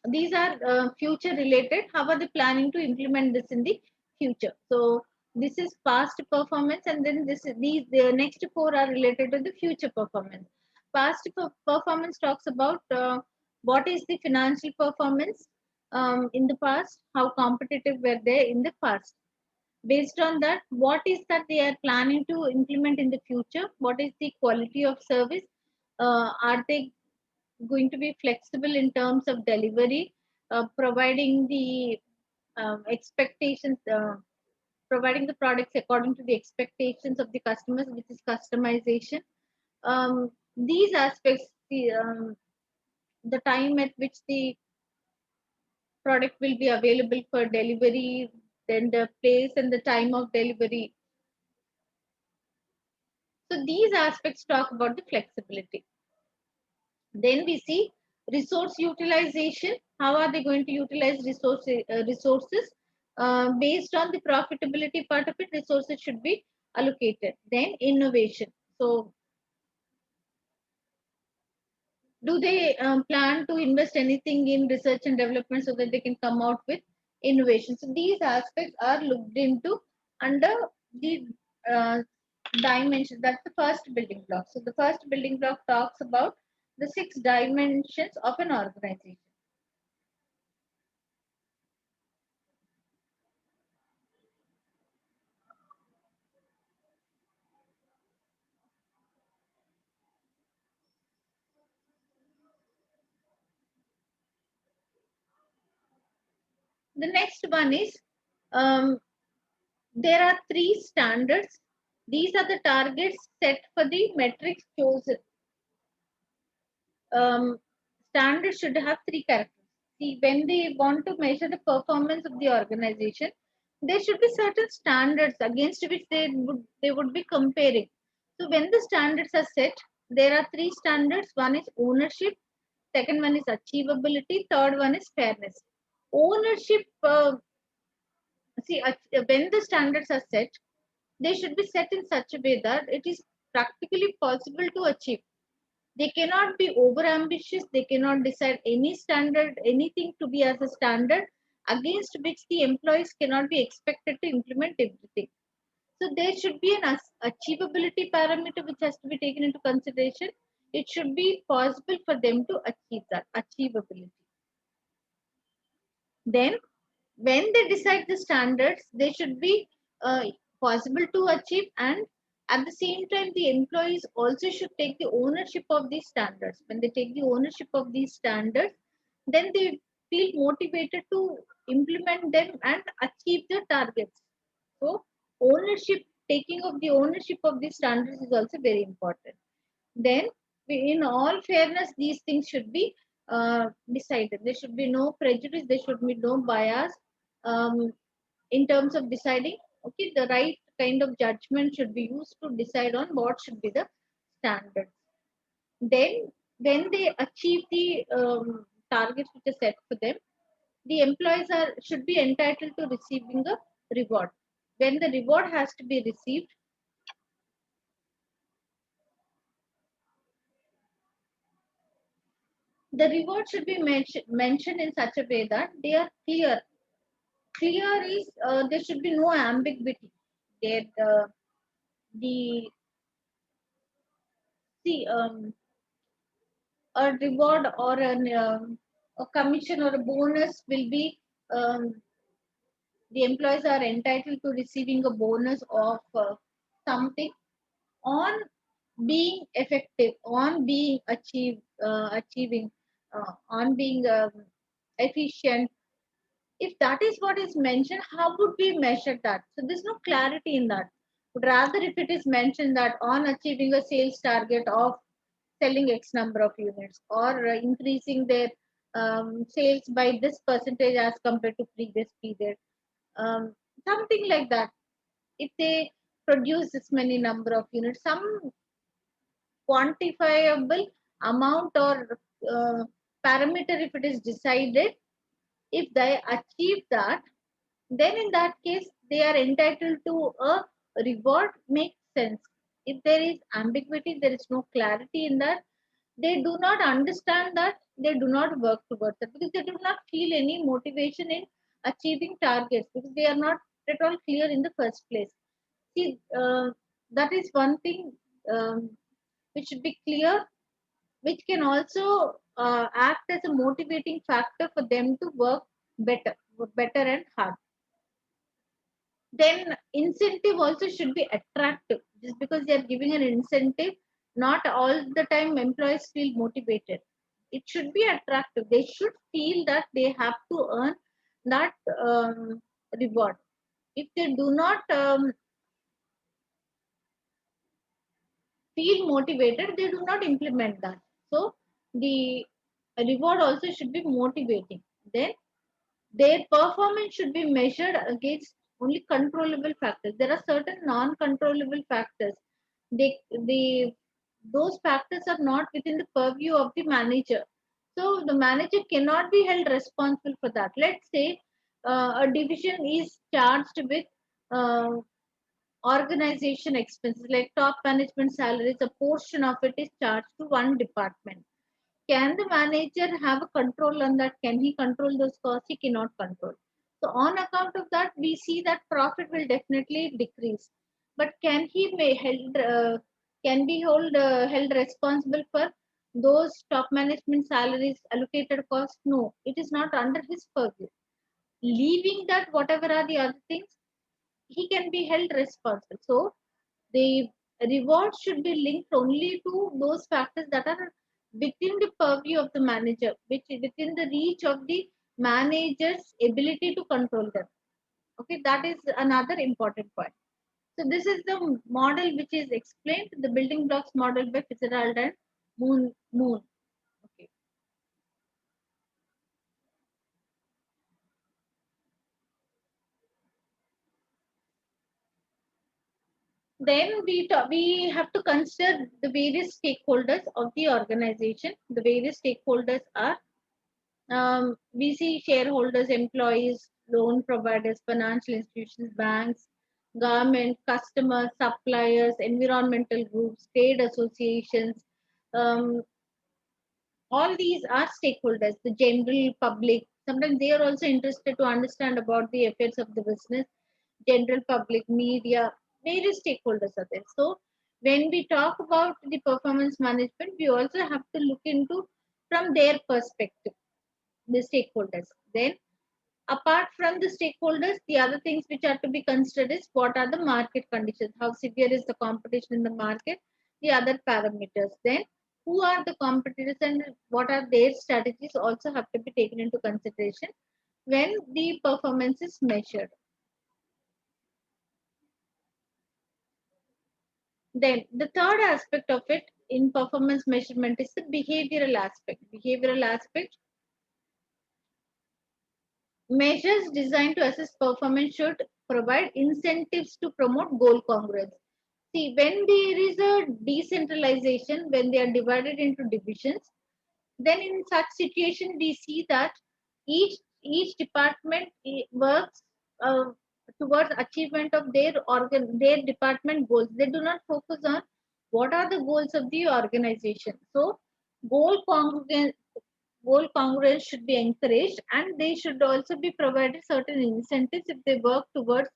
these are future related. How are they planning to implement this in the future? So this is past performance, and then these the next four are related to the future performance. Past performance talks about what is the financial performance in the past, how competitive were they in the past. Based on that, what is that they are planning to implement in the future? What is the quality of service? Are they going to be flexible in terms of delivery, providing the expectations, providing the products according to the expectations of the customers, which is customization. These aspects, the time at which the product will be available for delivery, then the place and the time of delivery. So these aspects talk about the flexibility. Then we see resource utilization. How are they going to utilize resources? Based on the profitability part of it, resources should be allocated. Then innovation. So do they plan to invest anything in research and development so that they can come out with innovation? So these aspects are looked into under the uh, dimension. That's the first building block. So the first building block talks about the 6 dimensions of an organization. The next one is um, there are 3 standards. These are the targets set for the metrics chosen. Um, Standards should have 3 characters. See, when they want to measure the performance of the organization, there should be certain standards against which they would be comparing. So when the standards are set, there are 3 standards. One is ownership, second one is achievability, third one is fairness. Ownership, see, when the standards are set, they should be set in such a way that it is practically possible to achieve. They cannot be over ambitious. They cannot decide any standard, anything to be as a standard against which the employees cannot be expected to implement everything. So there should be an achievability parameter which has to be taken into consideration. It should be possible for them to achieve that achievability. Then when they decide the standards, they should be possible to achieve, and at the same time the employees also should take the ownership of these standards. When they take the ownership of these standards, then they feel motivated to implement them and achieve the targets. So ownership, taking of the ownership of these standards is also very important. Then in all fairness, these things should be decided. There should be no prejudice, there should be no bias um, in terms of deciding. Okay, the right kind of judgment should be used to decide on what should be the standards. Then when they achieve the targets which are set for them, the employees are should be entitled to receiving a reward. When the reward has to be received, the reward should be mentioned in such a way that they are clear. Clear is there should be no ambiguity. There, the see a reward or a commission or a bonus will be the employees are entitled to receiving a bonus of something on being effective, on being achieving, on being efficient. If that is what is mentioned, how would we measure that? So there's no clarity in that. Rather, if it is mentioned that on achieving a sales target of selling X number of units, or increasing their sales by this percentage as compared to previous period, um, something like that. If they produce this many number of units, some quantifiable amount or parameter, if it is decided, if they achieve that, then in that case they are entitled to a reward. Makes sense. If there is ambiguity, there is no clarity in that, they do not understand that, they do not work towards it because they do not feel any motivation in achieving targets because they are not at all clear in the first place. See, that is one thing which should be clear, which can also act as a motivating factor for them to work better, better and hard. Then incentive also should be attractive. Just because they are giving an incentive, not all the time employees feel motivated. It should be attractive. They should feel that they have to earn that reward. If they do not feel motivated, they do not implement that. So the reward also should be motivating. Then their performance should be measured against only controllable factors. There are certain non-controllable factors. They those factors are not within the purview of the manager. So the manager cannot be held responsible for that. Let's say a division is charged with uh, organization expenses like top management salaries. A portion of it is charged to one department. Can the manager have a control on that? Can he control those costs? He cannot control. So on account of that, we see that profit will definitely decrease. But can be held responsible for those top management salaries allocated costs? No, it is not under his purview. Leaving that, whatever are the other things, he can be held responsible. So the reward should be linked only to those factors that are within the purview of the manager, which is within the reach of the manager's ability to control them. Okay, that is another important point. So this is the model which is explained, the building blocks model by Fitzgerald and Moon. Okay. Then we have to consider the various stakeholders of the organization. The various stakeholders are we see shareholders, employees, loan providers, financial institutions, banks, government, customers, suppliers, environmental groups, trade associations. Um, all these are stakeholders, the general public. Sometimes they are also interested to understand about the affairs of the business, general public, media, various stakeholders are there. So when we talk about the performance management, we also have to look into from their perspective, the stakeholders. Then apart from the stakeholders, the other things which are to be considered is what are the market conditions, how severe is the competition in the market, the other parameters. Then who are the competitors and what are their strategies also have to be taken into consideration when the performance is measured. Then the third aspect of it in performance measurement is the behavioral aspect. Behavioral aspect, measures designed to assess performance should provide incentives to promote goal congruence. See, when there is a decentralization, when they are divided into divisions, then in such situation we see that each department works uh, towards achievement of their department goals. They do not focus on what are the goals of the organization. So goal congruence goal congruence should be encouraged, and they should also be provided certain incentives if they work towards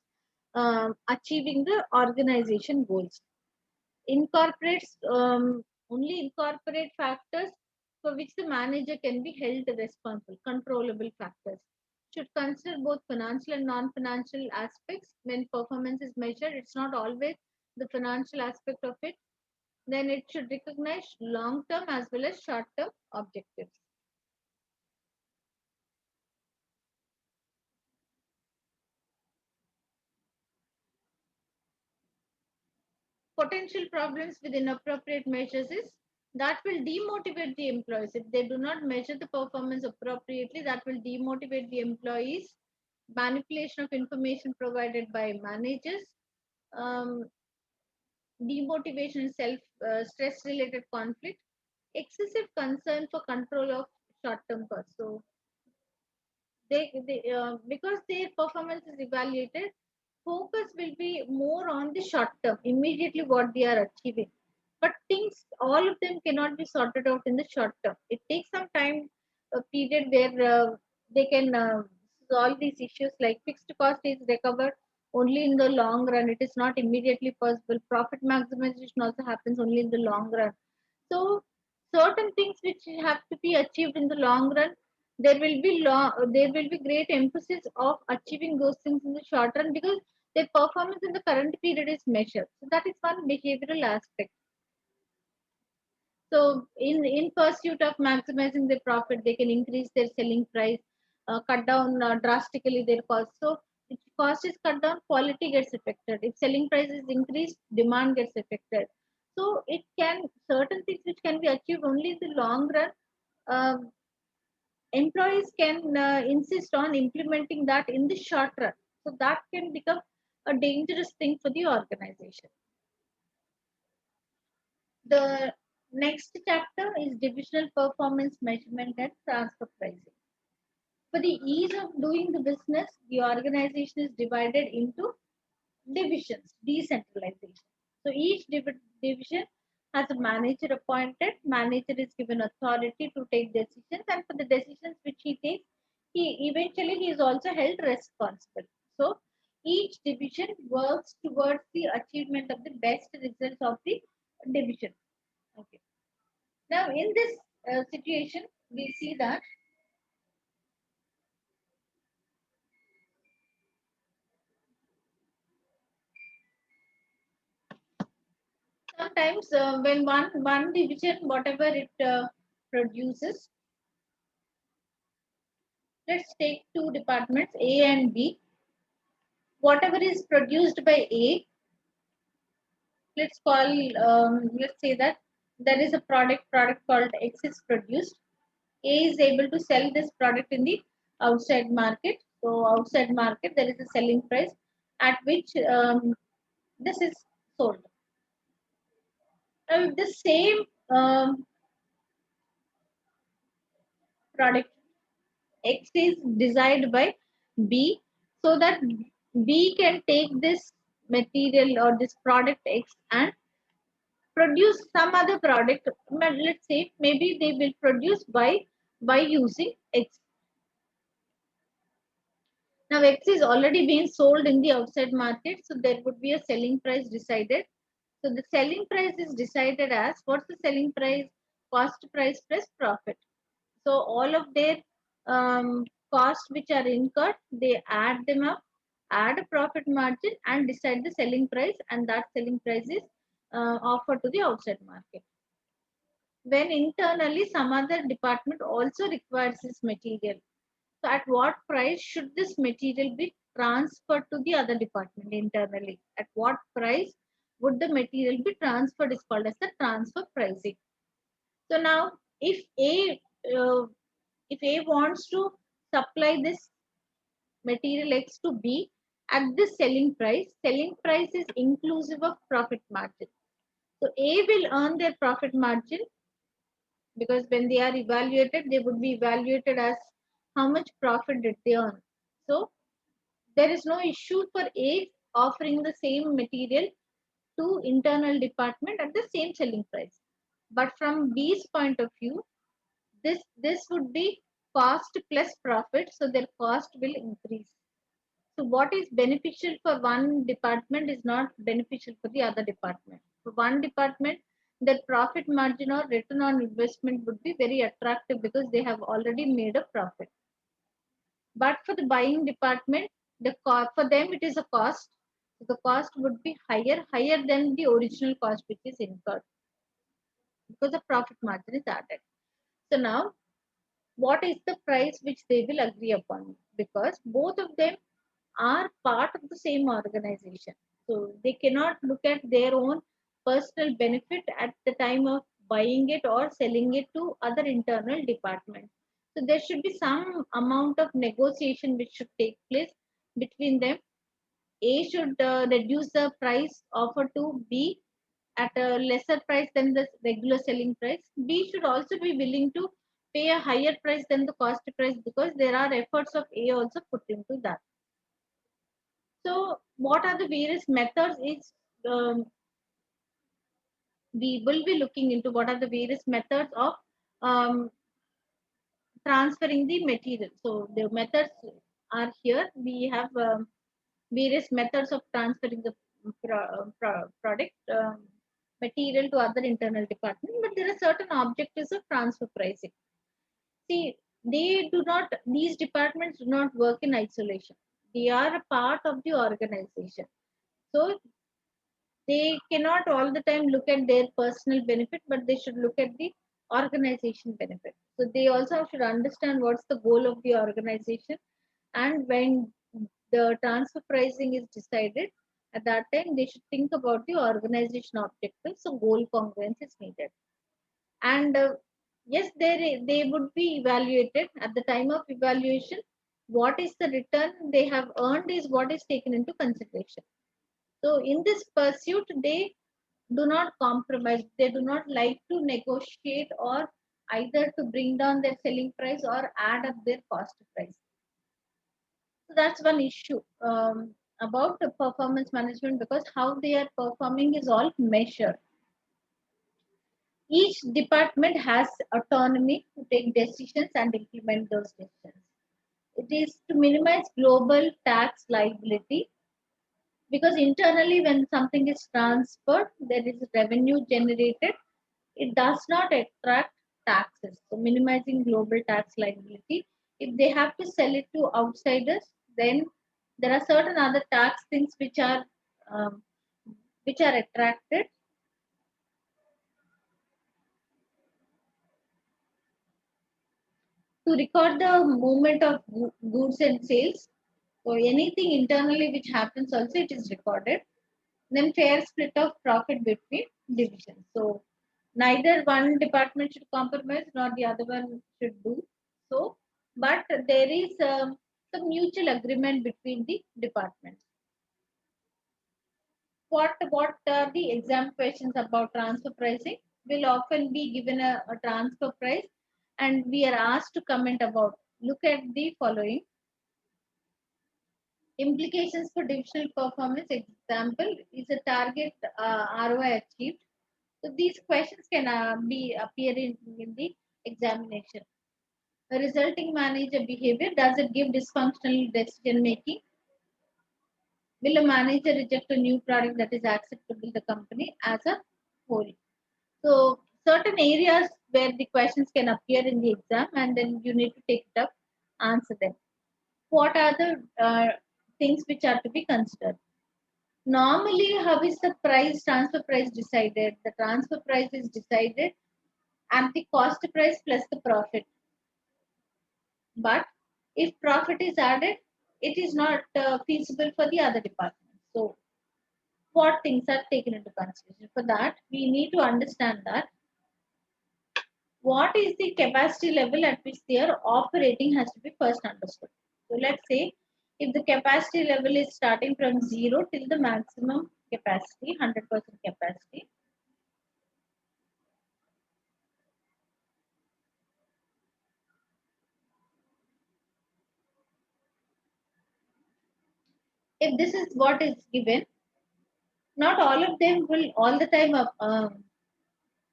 achieving the organization goals. Incorporates only incorporate factors for which the manager can be held responsible. Controllable factors should consider both financial and non-financial aspects when performance is measured. It's not always the financial aspect of it. Then it should recognize long-term as well as short-term objectives. Potential problems with inappropriate measures is that will demotivate the employees. If they do not measure the performance appropriately, that will demotivate the employees. Manipulation of information provided by managers, um, demotivation and self stress related conflict, excessive concern for control of short term costs. So because their performance is evaluated, focus will be more on the short term, immediately what they are achieving. But things, all of them cannot be sorted out in the short term. It takes some time, a period where they can solve these issues. Like fixed cost is recovered only in the long run. It is not immediately possible. Profit maximization also happens only in the long run. So certain things which have to be achieved in the long run, there will be great emphasis of achieving those things in the short run, because their performance in the current period is measured. So that is one behavioral aspect. So, in pursuit of maximizing their profit, they can increase their selling price, cut down drastically their cost. So, if cost is cut down, quality gets affected. If selling price is increased, demand gets affected. So, it can, certain things which can be achieved only in the long run. um Employees can insist on implementing that in the short run. So, that can become a dangerous thing for the organization. The next chapter is divisional performance measurement and transfer pricing. For the ease of doing the business, the organization is divided into divisions, decentralization. So each division has a manager appointed. Manager is given authority to take decisions, and for the decisions which he takes, he is also held responsible. So each division works towards the achievement of the best results of the division. Okay. Now, in this situation, we see that sometimes when one division, whatever it produces, let's take two departments, A and B. Whatever is produced by A, let's say that there is a product called X is produced. A is able to sell this product in the outside market. So outside market, there is a selling price at which this is sold. The same product X is desired by B, so that B can take this material or this product X and produce some other product. Let's say maybe they will produce by using X. Now X is already being sold in the outside market, so there would be a selling price decided. So the selling price is decided as, what's the selling price? Cost price plus profit. So all of their costs which are incurred, they add them up, add a profit margin and decide the selling price, and that selling price is offered to the outside market. When internally some other department also requires this material, so at what price should this material be transferred to the other department internally? At what price would the material be transferred is called as the transfer pricing. So now uh, if A wants to supply this material X to B at this selling price is inclusive of profit margin. So A will earn their profit margin, because when they are evaluated, they would be evaluated as how much profit did they earn. So there is no issue for A offering the same material to internal department at the same selling price. But from B's point of view, this would be cost plus profit, so their cost will increase. So what is beneficial for one department is not beneficial for the other department. For one department, their profit margin or return on investment would be very attractive because they have already made a profit. But for the buying department, for them it is a cost. So the cost would be higher than the original cost which is incurred, because the profit margin is added. So now, what is the price which they will agree upon? Because both of them are part of the same organization. So they cannot look at their own personal benefit at the time of buying it or selling it to other internal departments. So there should be some amount of negotiation which should take place between them. A should reduce the price offered to B at a lesser price than the regular selling price. B should also be willing to pay a higher price than the cost price, because there are efforts of A also put into that. So, what are the various methods? Is um, we will be looking into what are the various methods of um, transferring the material. So the methods are here. We have various methods of transferring the product material to other internal department, but there are certain objectives of transfer pricing. See, these departments do not work in isolation. They are a part of the organization. So they cannot all the time look at their personal benefit, but they should look at the organization benefit. So they also should understand what's the goal of the organization, and when the transfer pricing is decided, at that time they should think about the organization objectives. So goal congruence is needed, and yes, they would be evaluated at the time of evaluation. What is the return they have earned is what is taken into consideration. So in this pursuit, they do not compromise. They do not like to negotiate or either to bring down their selling price or add up their cost price. So that's one issue about the performance management, because how they are performing is all measured. Each department has autonomy to take decisions and implement those decisions. It is to minimize global tax liability, because internally when something is transferred there is revenue generated. It does not attract taxes, so minimizing global tax liability. If they have to sell it to outsiders, then there are certain other tax things um, which are attracted to record the movement of goods and sales. So anything internally which happens also it is recorded. Then fair split of profit between divisions. So neither one department should compromise nor the other one should do so, but there is some mutual agreement between the departments. What are the exam questions about transfer pricing? Will often be given a transfer price, and we are asked to comment about. Look at the following implications for divisional performance. Example is a target ROI achieved. So these questions can be appearing in the examination. The resulting manager behavior, does it give dysfunctional decision making? Will a manager reject a new product that is acceptable to the company as a whole? So certain areas where the questions can appear in the exam, and then you need to take it up, answer them. What are the things which are to be considered? Normally, how is the transfer price decided? The transfer price is decided at the cost price plus the profit. But if profit is added, it is not feasible for the other departments. So, what things are taken into consideration? For that, we need to understand that what is the capacity level at which they are operating has to be first understood. So, let's say if the capacity level is starting from 0 till the maximum capacity, 100% capacity. If this is what is given, not all of them will all the time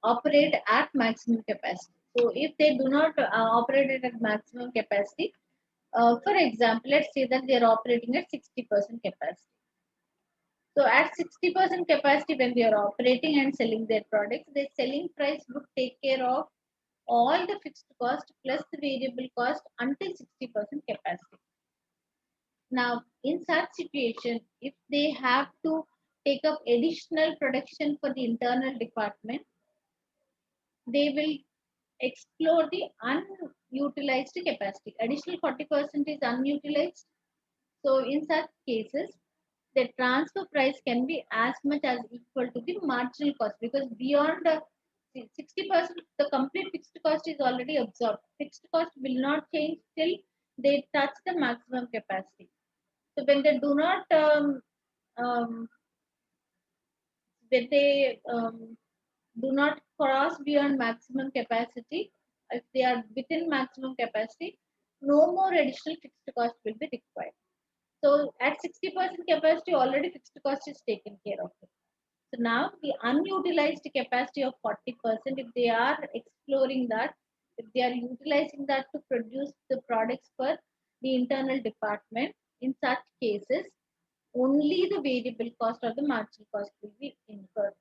operate at maximum capacity. So if they do not operate it at maximum capacity, for example, let's say that they are operating at 60% capacity. So at 60% capacity, when they are operating and selling their products, their selling price would take care of all the fixed cost plus the variable cost until 60% capacity. Now, in such situation, if they have to take up additional production for the internal department, they will explore the unutilized capacity. Additional 40% is unutilized. So in such cases, the transfer price can be as much as equal to the marginal cost, because beyond the 60%, the complete fixed cost is already absorbed. Fixed cost will not change till they touch the maximum capacity. So when they do not um, when they do not cross beyond maximum capacity, if they are within maximum capacity, no more additional fixed cost will be required. So at 60% capacity, already fixed cost is taken care of. So So now the unutilized capacity of 40%, if they are exploring that, if they are utilizing that to produce the products for the internal department, in such cases, only the variable cost or the marginal cost will be incurred.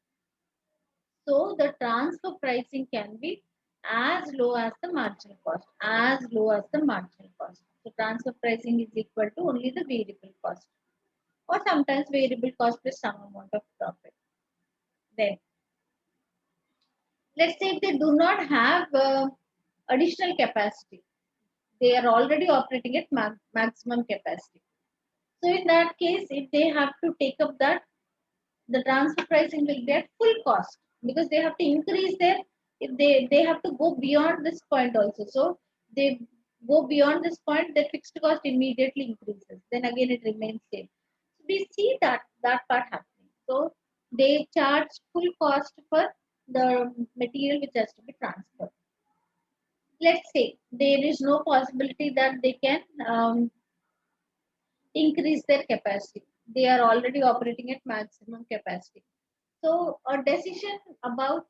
So the transfer pricing can be as low as the marginal cost, as low as the marginal cost. So transfer pricing is equal to only the variable cost, or sometimes variable cost plus some amount of profit. Then let's say if they do not have additional capacity, they are already operating at maximum capacity. So in that case, if they have to take up that, the transfer pricing will be at full cost, because they have to increase their, if they have to go beyond this point also. So they go beyond this point, their fixed cost immediately increases, then again it remains same. So we see that part happening. So they charge full cost for the material which has to be transferred. Let's say there is no possibility that they can increase their capacity, they are already operating at maximum capacity. So a decision about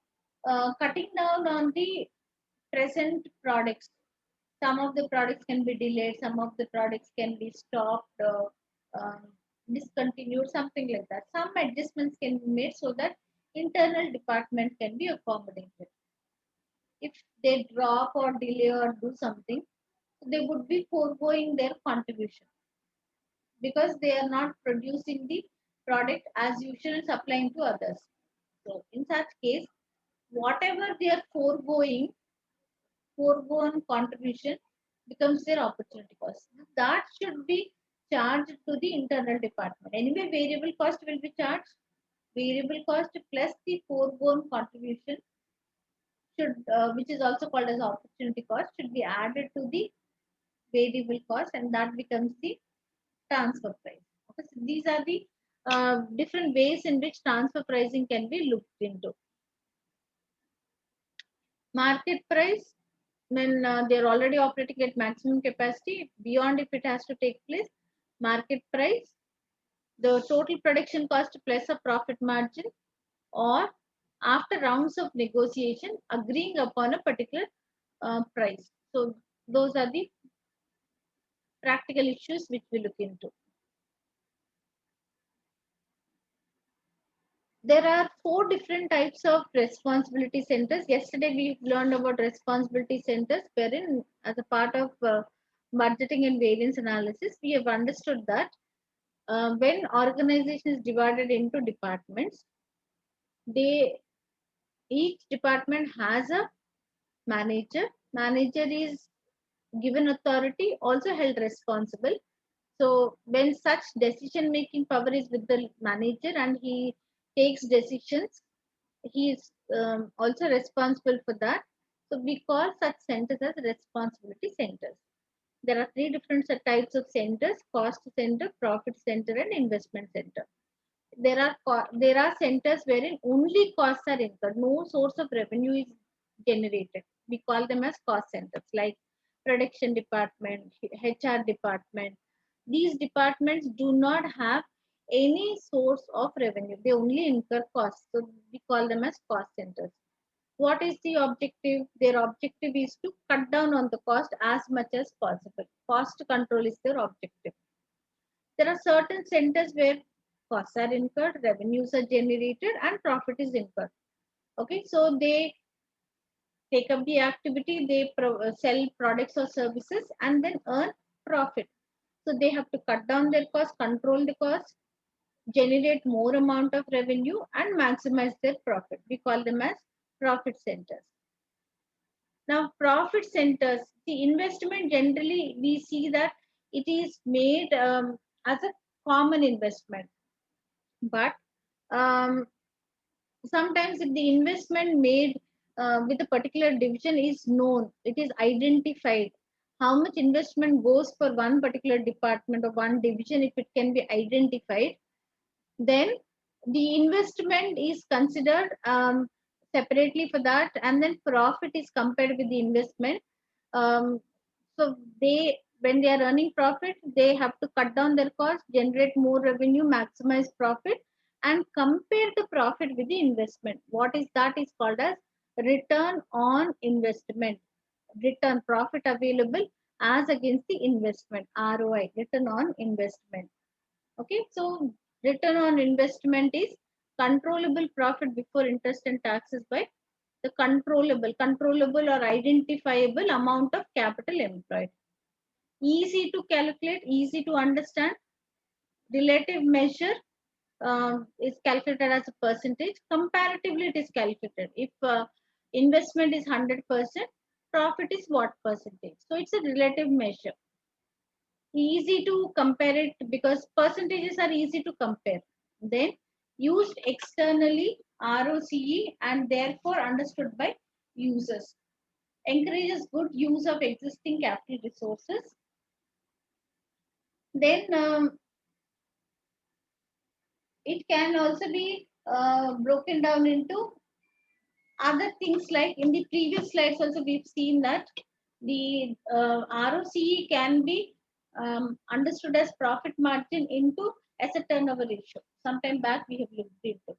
cutting down on the present products. Some of the products can be delayed, some of the products can be stopped, um, discontinued, something like that. Some adjustments can be made so that internal department can be accommodated. If they drop or delay or do something, they would be foregoing their contribution, because they are not producing the product as usual and supplying to others. So in such case, whatever they are foregone contribution becomes their opportunity cost. That should be charged to the internal department. Anyway, variable cost will be charged. Variable cost plus the foregone contribution should, which is also called as opportunity cost, should be added to the variable cost, and that becomes the transfer price. Okay, so these are the different ways in which transfer pricing can be looked into. Market price, when they're already operating at maximum capacity, beyond if it has to take place, market price, the total production cost plus a profit margin, or after rounds of negotiation agreeing upon a particular price. So those are the practical issues which we look into. There are 4 different types of responsibility centers. Yesterday we learned about responsibility centers, wherein as a part of budgeting and variance analysis, we have understood that when organization is divided into departments, they, each department has a manager. Manager is given authority, also held responsible. So when such decision making power is with the manager and he takes decisions, he is also responsible for that. So we call such centers as responsibility centers. There are 3 different types of centers: cost center, profit center, and investment center. There are centers wherein only costs are incurred, no source of revenue is generated. We call them as cost centers, like production department, HR department. These departments do not have any source of revenue, they only incur costs, so we call them as cost centers. What is the objective? Their objective is to cut down on the cost as much as possible. Cost control is their objective. There are certain centers where costs are incurred, revenues are generated, and profit is incurred. Okay, so they take up the activity, they sell products or services, and then earn profit. So they have to cut down their cost, control the cost, generate more amount of revenue, and maximize their profit. We call them as profit centers. Now, profit centers, the investment generally we see that it is made as a common investment, but um, sometimes if the investment made with a particular division is known, it is identified, how much investment goes for one particular department or one division, if it can be identified, then the investment is considered separately for that, and then profit is compared with the investment. So they, when they are earning profit, they have to cut down their cost, generate more revenue, maximize profit, and compare the profit with the investment. What is that is called as return on investment. Return profit available as against the investment, ROI, return on investment. Okay, so return on investment is controllable profit before interest and taxes by the controllable or identifiable amount of capital employed. Easy to calculate, easy to understand. Relative measure is calculated as a percentage. Comparatively, it is calculated. If investment is 100%, profit is what percentage? So it's a relative measure. Easy to compare it because percentages are easy to compare. Then used externally, ROCE, and therefore understood by users. Encourages good use of existing capital resources. Then it can also be broken down into other things, like in the previous slides also we've seen that the ROCE can be understood as profit margin into asset turnover ratio. Sometime back we have looked into.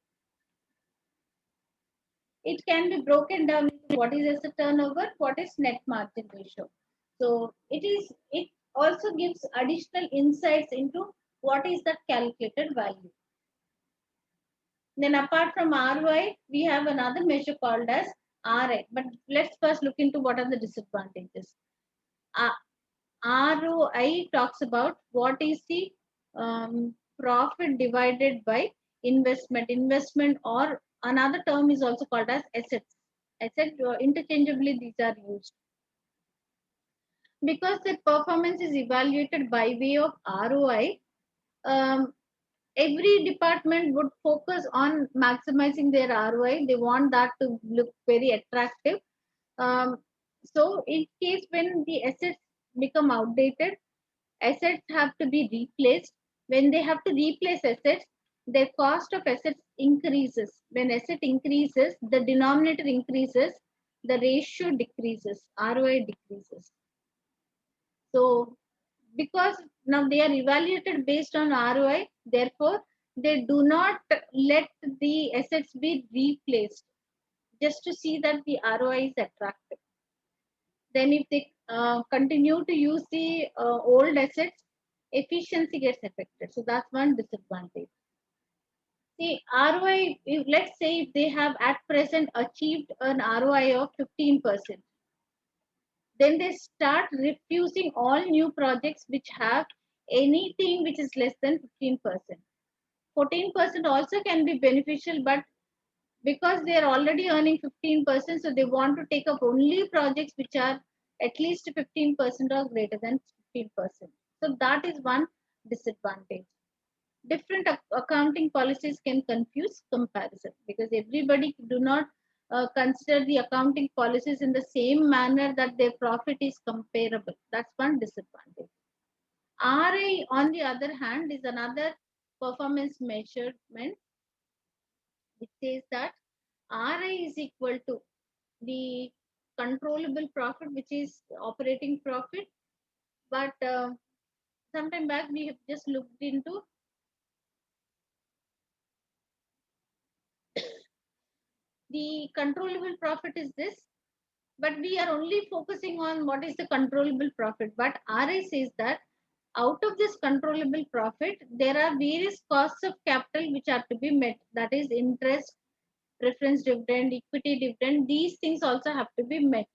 It can be broken down into what is asset turnover, what is net margin ratio. So it also gives additional insights into what is that calculated value. Then apart from ROI, we have another measure called as RI. But let's first look into what are the disadvantages. ROI talks about what is the profit divided by investment. Investment, or another term is also called as assets. Asset, interchangeably these are used. Because the performance is evaluated by way of ROI, every department would focus on maximizing their ROI. They want that to look very attractive. So, in case when the assets become outdated, assets have to be replaced. When they have to replace assets, their cost of assets increases. When asset increases, the denominator increases, the ratio decreases, ROI decreases. So, because now they are evaluated based on ROI, therefore they do not let the assets be replaced just to see that the ROI is attractive. Then if they continue to use the old assets, efficiency gets affected. So that's one disadvantage. See, ROI, if, let's say if they have at present achieved an ROI of 15%, then they start refusing all new projects which have anything which is less than 15%. 14% also can be beneficial, but because they are already earning 15%, so they want to take up only projects which are at least 15% or greater than 15%. So that is one disadvantage. Different accounting policies can confuse comparison because everybody do not consider the accounting policies in the same manner that their profit is comparable. That's one disadvantage. RI, on the other hand, is another performance measurement which says that RI is equal to the controllable profit, which is operating profit. But sometime back we have just looked into the controllable profit is this, but we are only focusing on what is the controllable profit. But RI says that out of this controllable profit, there are various costs of capital which are to be met. That is interest, preference dividend, equity dividend. These things also have to be met.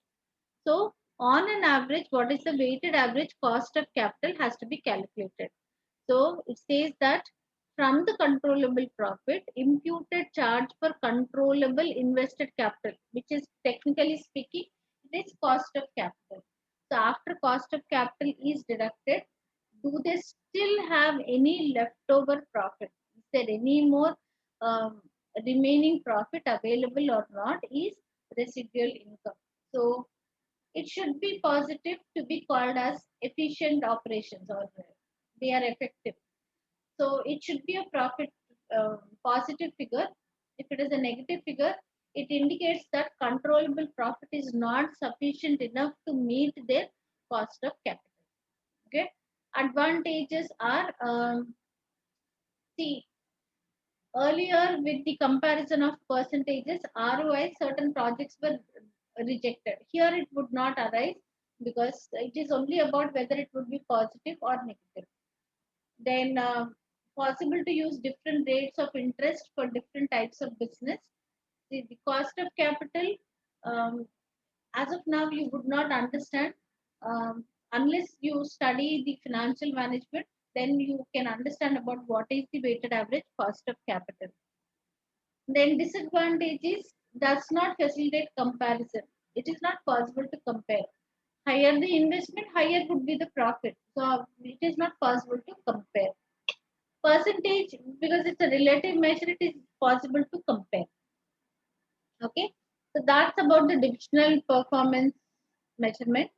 So on an average, what is the weighted average cost of capital has to be calculated. So it says that from the controllable profit, imputed charge for controllable invested capital, which is technically speaking, it is cost of capital. So after cost of capital is deducted, do they still have any leftover profit? Is there any more remaining profit available or not? Is residual income. So it should be positive to be called as efficient operations, or they are effective. So it should be a profit positive figure. If it is a negative figure, it indicates that controllable profit is not sufficient enough to meet their cost of capital. Okay. Advantages are see, Earlier, with the comparison of percentages, ROI, certain projects were rejected. Here, it would not arise because it is only about whether it would be positive or negative. Then, possible to use different rates of interest for different types of business. The cost of capital, um, as of now, you would not understand unless you study the financial management. Then you can understand about what is the weighted average cost of capital. Then disadvantages does not facilitate comparison. It is not possible to compare. Higher the investment, higher would be the profit. So it is not possible to compare. Percentage, because it's a relative measure, it is possible to compare. Okay. So that's about the divisional performance measurement.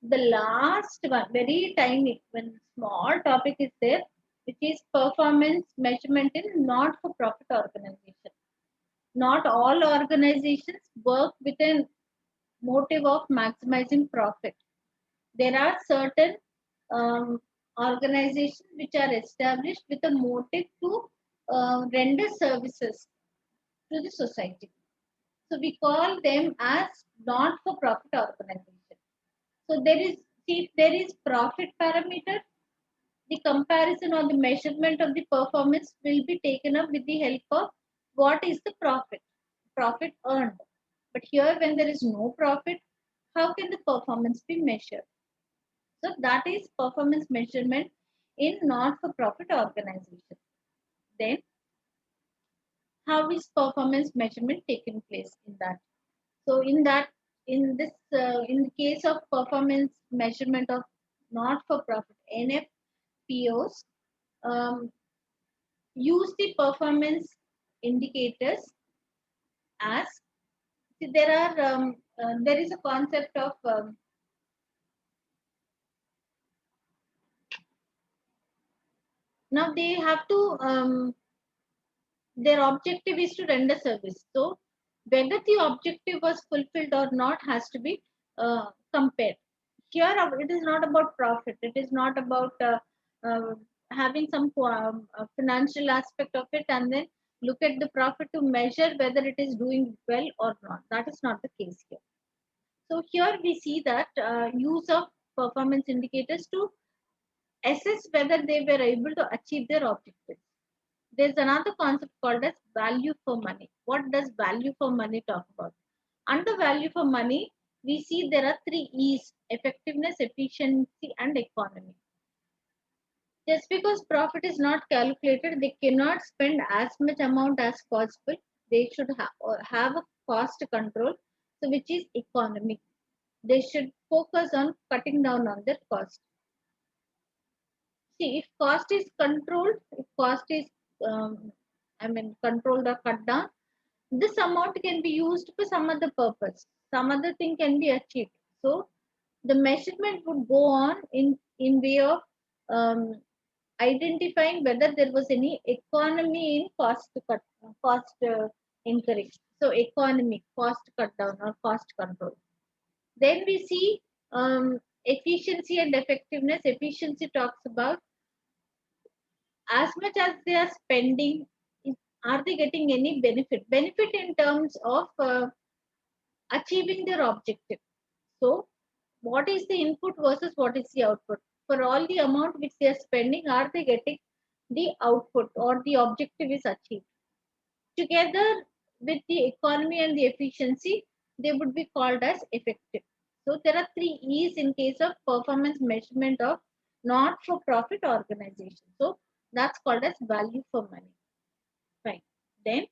The last one, very tiny, one small topic is there, which is performance measurement in not-for-profit organization. Not all organizations work with a motive of maximizing profit. There are certain um, organizations which are established with a motive to render services to the society. So we call them as not-for-profit organization. So there is, see, if there is profit parameter, the comparison or the measurement of the performance will be taken up with the help of what is the profit earned. But here, when there is no profit, how can the performance be measured? So that is performance measurement in not-for-profit organization. Then, how is performance measurement taking place in that? So in the case of performance measurement of not-for-profit NFPOs, um, use the performance indicators as, see, there is a concept of now they have to their objective is to render service. So whether the objective was fulfilled or not has to be compared. Here it is not about profit. It is not about uh, having some financial aspect of it and then look at the profit to measure whether it is doing well or not. That is not the case here. So here we see that use of performance indicators to assess whether they were able to achieve their objectives. There's another concept called as value for money. What does value for money talk about? Under value for money, we see there are three E's: effectiveness, efficiency, and economy. Just because profit is not calculated, they cannot spend as much amount as possible. They should have a cost control, so which is economic. They should focus on cutting down on their cost. See, if cost is controlled, if cost is, controlled or cut down, this amount can be used for some other purpose. Some other thing can be achieved. So the measurement would go on in way of um, identifying whether there was any economy in cost increase. So economy, cost cut down or cost control. Then we see efficiency and effectiveness. Efficiency talks about as much as they are spending, are they getting any benefit in terms of achieving their objective. So what is the input versus what is the output? For all the amount which they are spending, are they getting the output or the objective is achieved? Together with the economy and the efficiency, they would be called as effective. So there are three E's in case of performance measurement of not for profit organization. So that's called as value for money. Fine. Then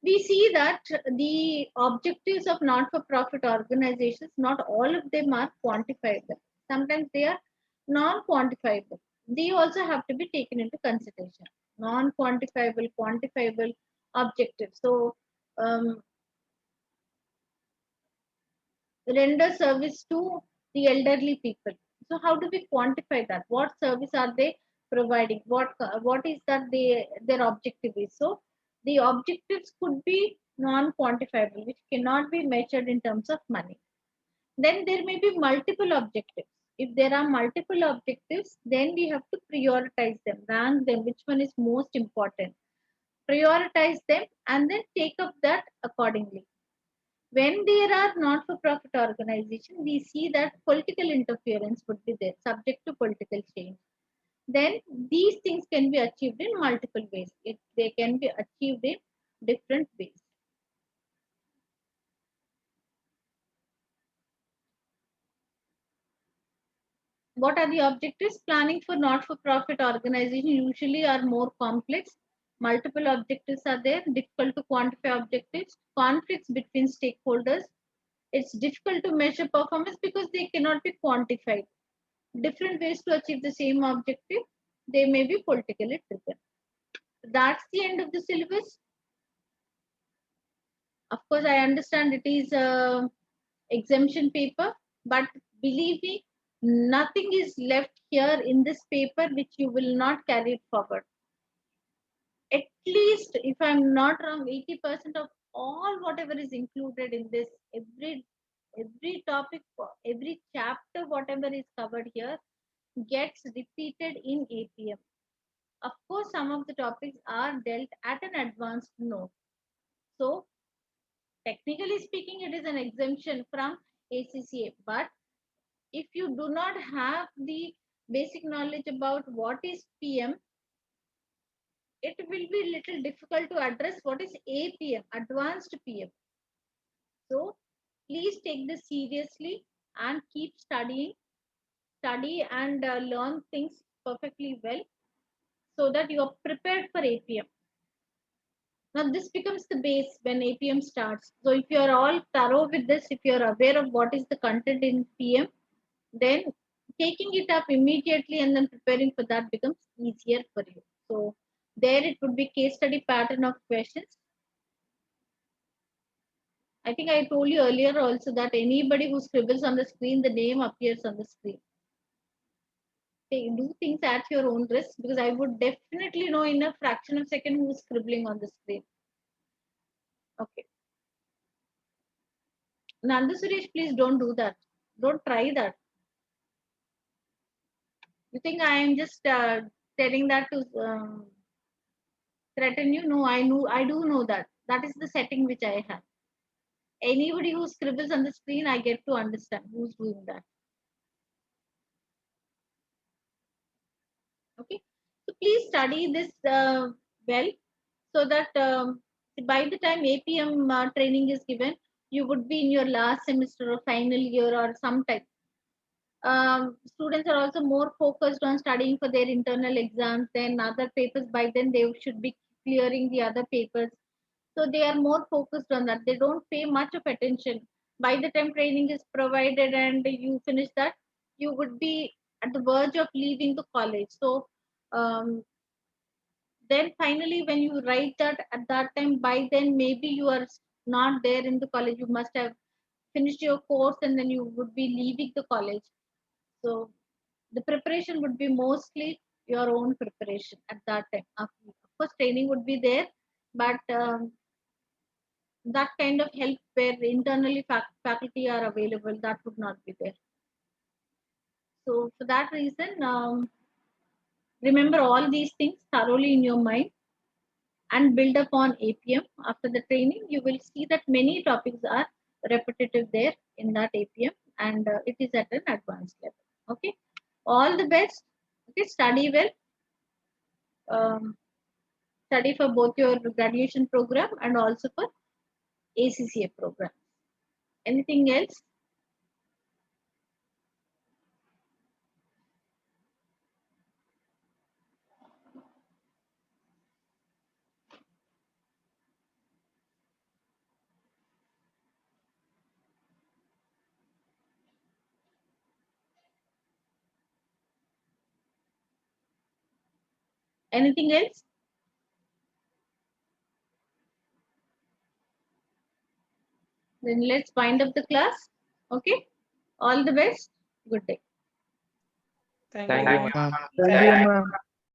we see that the objectives of not-for-profit organizations, not all of them are quantifiable. Sometimes they are non-quantifiable. They also have to be taken into consideration. Non-quantifiable, quantifiable objectives. So, render service to the elderly people. So, how do we quantify that? What service are they providing? What is that their objective is? So, the objectives could be non-quantifiable, which cannot be measured in terms of money. Then there may be multiple objectives. If there are multiple objectives, then we have to prioritize them, rank them, which one is most important, prioritize them, and then take up that accordingly. When there are not-for-profit organizations, we see that political interference would be there, subject to political change. Then these things can be achieved in multiple ways. They can be achieved in different ways. What are the objectives? Planning for not-for-profit organizations usually are more complex. Multiple objectives are there, difficult to quantify objectives, conflicts between stakeholders. It's difficult to measure performance because they cannot be quantified. Different ways to achieve the same objective, they may be politically driven. That's the end of the syllabus. Of course, I understand it is a exemption paper, but believe me, nothing is left here in this paper which you will not carry it forward. At least, if I'm not wrong, 80% of all whatever is included in this, every topic, every chapter, whatever is covered here, gets repeated in APM. Of course, some of the topics are dealt at an advanced note. So, technically speaking, it is an exemption from ACCA. But if you do not have the basic knowledge about what is PM, it will be little difficult to address what is APM, advanced PM. So, please take this seriously and keep studying, study and learn things perfectly well so that you are prepared for APM. Now, this becomes the base when APM starts. So, if you are all thorough with this, if you are aware of what is the content in PM, then taking it up immediately and then preparing for that becomes easier for you. So, there it would be case study pattern of questions. I think I told you earlier also that anybody who scribbles on the screen, the name appears on the screen. Do things at your own risk because I would definitely know in a fraction of a second who's scribbling on the screen. Okay. Nanda Suresh, please don't do that. Don't try that. You think I am just telling that to threaten you? No, I do know that. That is the setting which I have. Anybody who scribbles on the screen, I get to understand who's doing that. Okay. So please study this well so that by the time APM training is given, you would be in your last semester or final year or some type. Students are also more focused on studying for their internal exams than other papers. By then, they should be clearing the other papers. So they are more focused on that. They don't pay much of attention. By the time training is provided and you finish that, you would be at the verge of leaving the college. So um, then finally, when you write that at that time, by then maybe you are not there in the college. You must have finished your course and then you would be leaving the college. So the preparation would be mostly your own preparation at that time. Of course, training would be there, but that kind of help where internally faculty are available, that would not be there. So for that reason, remember all these things thoroughly in your mind and build upon APM. After the training, you will see that many topics are repetitive there in that APM and it is at an advanced level. Okay, all the best. Okay, study well. Study for both your graduation program and also for ACCA program. Anything else? Anything else? Then let's wind up the class. Okay. All the best. Good day. Thank Thank you, you, ma'am. ma'am. Thank you, ma'am.